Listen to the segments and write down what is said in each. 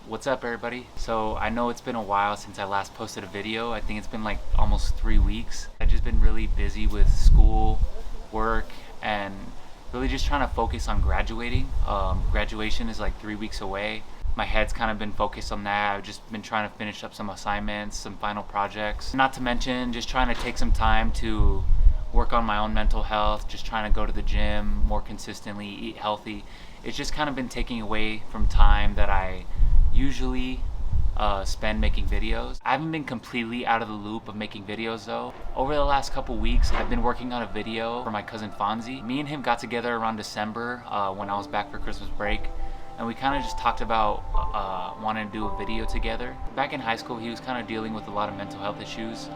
What's up, everybody? So I know it's been a while since I last posted a video. I think it's been like almost 3 weeks. I've just been really busy with school, work, and really just trying to focus on graduating. Graduation is like 3 weeks away. My head's kind of been focused on that. I've just been trying to finish up some assignments, some final projects. Not to mention just trying to take some time to work on my own mental health, just trying to go to the gym more consistently, eat healthy. It's just kind of been taking away from time that I usually spend making videos. I haven't been completely out of the loop of making videos though. Over the last couple weeks, I've been working on a video for my cousin Fonzie. Me and him got together around December when I was back for Christmas break, and we kind of just talked about wanting to do a video together. Back in high school, he was kind of dealing with a lot of mental health issues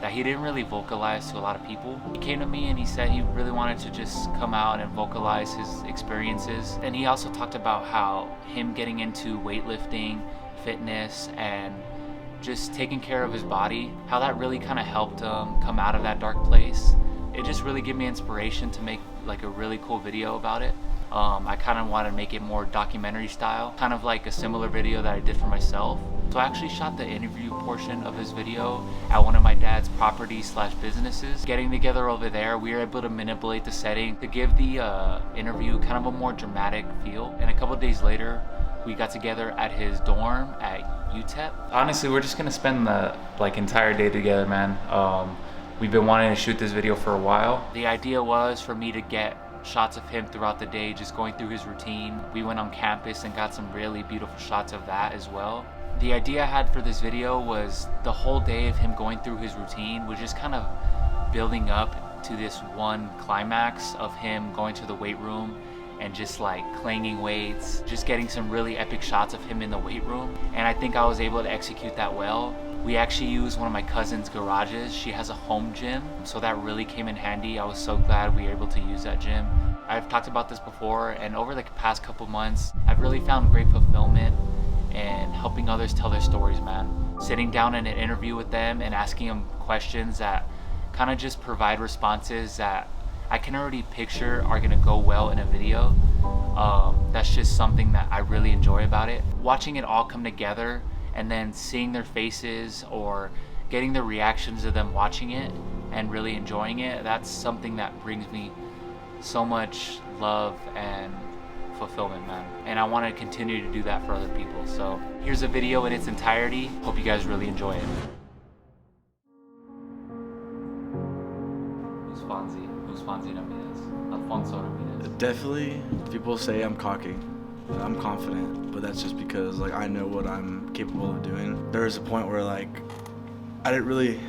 that he didn't really vocalize to a lot of people. He came to me and he said he really wanted to just come out and vocalize his experiences. And he also talked about how him getting into weightlifting, fitness, and just taking care of his body, how that really kind of helped him come out of that dark place. It just really gave me inspiration to make like a really cool video about it. I kind of wanted to make it more documentary style, kind of like a similar video that I did for myself. So I actually shot the interview portion of his video at one of my dad's properties/businesses. Getting together over there, we were able to manipulate the setting to give the interview kind of a more dramatic feel. And a couple of days later, we got together at his dorm at UTEP. Honestly, we're just gonna spend the entire day together, man. We've been wanting to shoot this video for a while. The idea was for me to get shots of him throughout the day, just going through his routine. We went on campus and got some really beautiful shots of that as well. The idea I had for this video was the whole day of him going through his routine was just kind of building up to this one climax of him going to the weight room and just like clanging weights, just getting some really epic shots of him in the weight room. And I think I was able to execute that well. We actually used one of my cousin's garages. She has a home gym, so that really came in handy. I was so glad we were able to use that gym. I've talked about this before, and over the past couple months, I've really found great fulfillment in helping others tell their stories, man. Sitting down in an interview with them and asking them questions that kind of just provide responses that I can already picture are gonna go well in a video. That's just something that I really enjoy about it. Watching it all come together and then seeing their faces or getting the reactions of them watching it and really enjoying it, that's something that brings me so much love and fulfillment, man. And I want to continue to do that for other people. So here's a video in its entirety. Hope you guys really enjoy it. Who's Fonzie? Who's Fonzie Ramirez? Alfonso Ramirez. Definitely, people say I'm cocky. I'm confident, but that's just because I know what I'm capable of doing. There was a point where I didn't really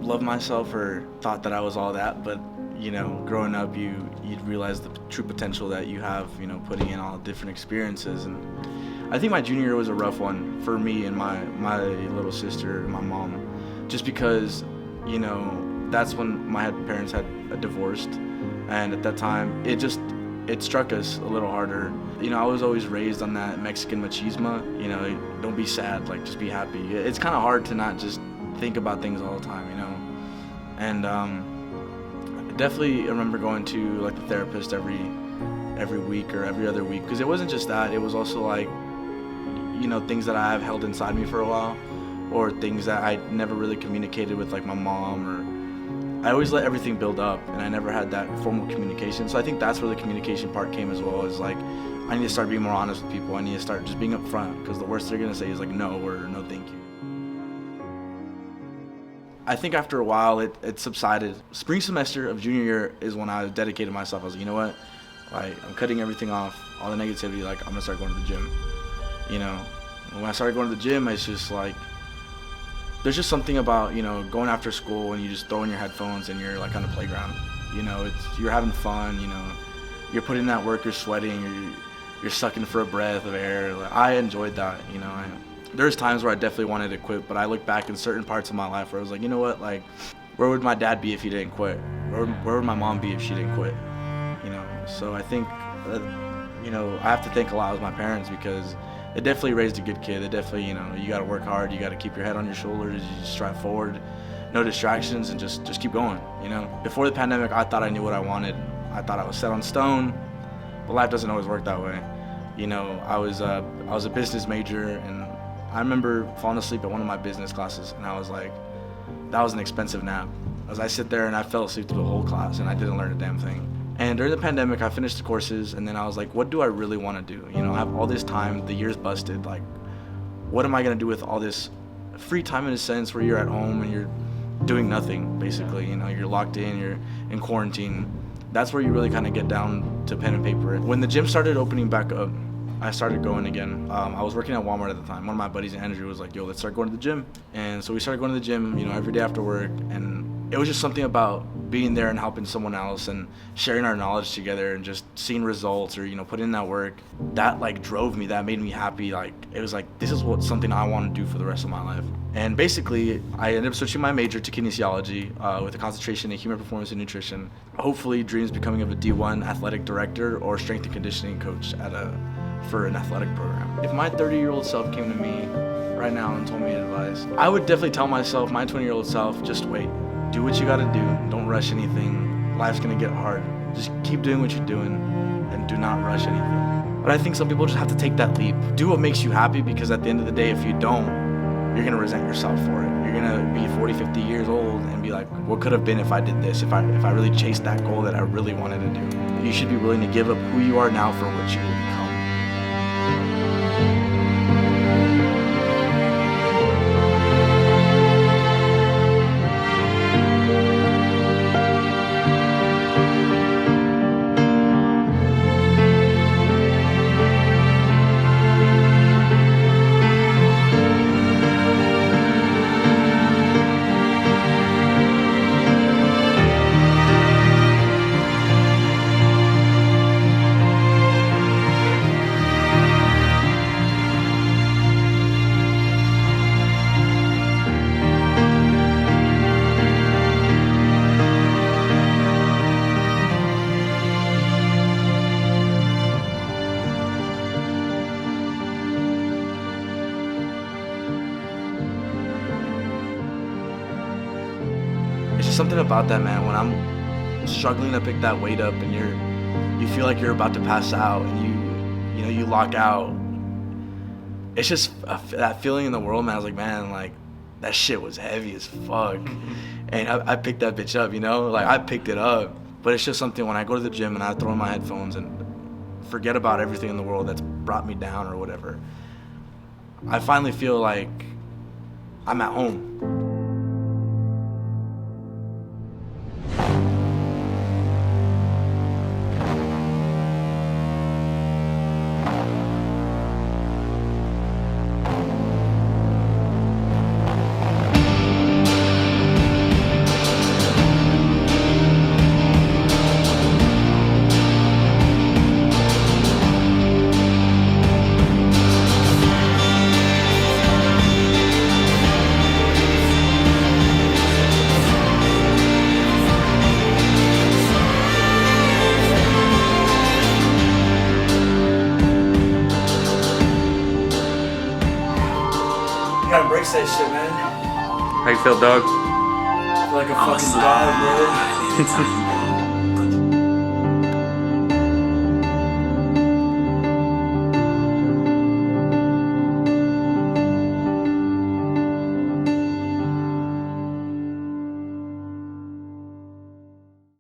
love myself or thought that I was all that, but growing up you'd realize the true potential that you have, putting in all different experiences. And I think my junior year was a rough one for me and my little sister and my mom, just because that's when my parents had divorced, and at that time it struck us a little harder. I was always raised on that Mexican machismo, don't be sad, just be happy. It's kind of hard to not just think about things all the time, And I definitely remember going to the therapist every week or every other week, because it wasn't just that, it was also things that I have held inside me for a while, or things that I never really communicated with my mom, or I always let everything build up, and I never had that formal communication. So I think that's where the communication part came as well, is I need to start being more honest with people. I need to start just being upfront, because the worst they're gonna say is no, or no thank you. I think after a while it subsided. Spring semester of junior year is when I dedicated myself. I was like, you know what, I'm cutting everything off, all the negativity, I'm gonna start going to the gym. When I started going to the gym, it's just there's just something about going after school and you just throw in your headphones and you're on the playground. You're having fun. You're putting in that work. You're sweating. You're sucking for a breath of air. I enjoyed that. There's times where I definitely wanted to quit, but I look back in certain parts of my life where I was like, you know what, where would my dad be if he didn't quit? Where would my mom be if she didn't quit? So I think I have to thank a lot of my parents, because they definitely raised a good kid. They definitely, you got to work hard. You got to keep your head on your shoulders. You just strive forward, no distractions, and just keep going. Before the pandemic, I thought I knew what I wanted. I thought I was set on stone, but life doesn't always work that way. You know, I was a business major, and I remember falling asleep at one of my business classes, and I was like, that was an expensive nap. As I sit there and I fell asleep through the whole class, and I didn't learn a damn thing. And during the pandemic, I finished the courses, and then I was like, what do I really want to do? You know, I have all this time, the year's busted, like, what am I going to do with all this free time in a sense where you're at home and you're doing nothing, basically? You know, you're locked in, you're in quarantine. That's where you really kind of get down to pen and paper. When the gym started opening back up, I started going again. I was working at Walmart at the time. One of my buddies, Andrew, was like, yo, let's start going to the gym. And so we started going to the gym, you know, every day after work. And it was just something about being there and helping someone else and sharing our knowledge together and just seeing results, or, you know, putting in that work. That like drove me, that made me happy. Like, it was like, this is something I want to do for the rest of my life. And basically, I ended up switching my major to kinesiology with a concentration in human performance and nutrition. Hopefully dreams becoming of a D1 athletic director or strength and conditioning coach for an athletic program. If my 30-year-old self came to me right now and told me advice, I would definitely tell myself, my 20-year-old self, just wait. Do what you gotta do. Don't rush anything. Life's gonna get hard. Just keep doing what you're doing and do not rush anything. But I think some people just have to take that leap. Do what makes you happy, because at the end of the day, if you don't, you're gonna resent yourself for it. You're gonna be 40, 50 years old and be like, what could have been if I did this, if I really chased that goal that I really wanted to do. You should be willing to give up who you are now for what you will become. It's just something about that, man, when I'm struggling to pick that weight up and you feel like you're about to pass out and you lock out. It's just that feeling in the world, man. I was like, man, like, that shit was heavy as fuck. And I picked that bitch up, you know? Like, I picked it up. But it's just something when I go to the gym and I throw in my headphones and forget about everything in the world that's brought me down or whatever, I finally feel like I'm at home. You gotta break that shit, man. How you feel, dog? I feel like a fucking dog, bro.